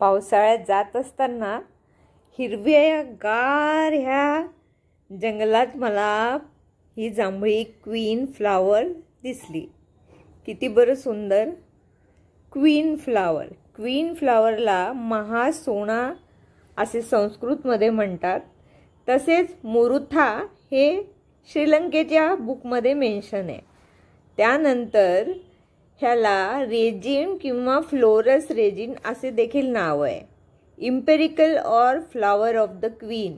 पावसाळ्यात जात असताना हिरव्यागार ह्या जंगलात मला ही जांभळी क्वीन फ्लावर दिसली। किती बरं सुंदर क्वीन फ्लावर। क्वीन फ्लावरला महासोना असे संस्कृतमध्ये म्हणतात। तसेच मुरुथा हे श्रीलंकेच्या बुकमध्ये मेन्शन आहे। त्यानंतर ह्याला रेजिन किंवा फ्लोरस रेजिन असे देखील नाव आहे। इम्पेरिकल और flower of the queen.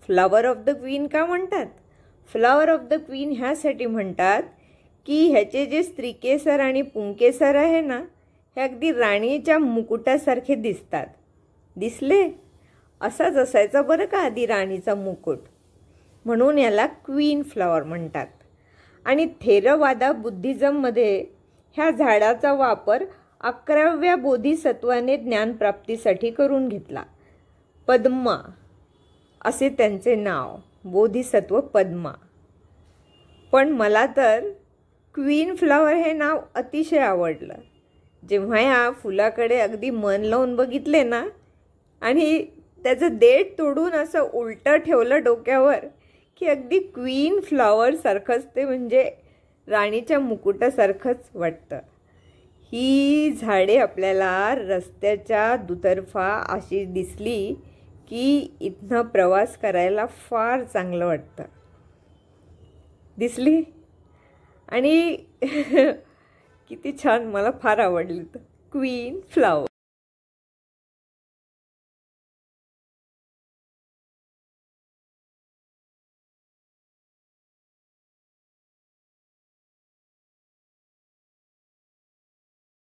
Flower of the queen का म्हणतात? फ्लावर ऑफ द क्वीन ह्यासाठी म्हणतात की ह्याचे जे स्त्रीकेसर आणि पुंकेसर आहे ना, हे अगदी राणीच्या मुकुटासारखे दिसतात। दिसले? असाच असायचा बरं का आधी राणीचा मुकुट, म्हणून याला क्वीन फ्लावर म्हणतात। आणि थेरवादा बुद्धिझममध्ये ह्या झाडाचा वापर 11व्या बोधिसत्वाने ज्ञानप्राप्तीसाठी करून घेतला। पद्मा असे त्यांचे नाव, बोधिसत्व पद्मा। पण मला तर क्वीन फ्लावर हे नाव अतिशय आवडलं। जेव्हा या फुलाकडे अगदी मन लावून बघितले ना आणि त्याचं देठ तोडून असं उलटं ठेवलं डोक्यावर की अगदी क्वीन फ्लावर सारखंच ते, म्हणजे राणीच्या मुकुटासारखंच वाटतं। ही झाडे आपल्याला रस्त्याच्या दुतर्फा अशी दिसली की इथनं प्रवास करायला फार चांगलं वाटतं। दिसली? आणि किती छान, मला फार आवडली क्वीन फ्लावर।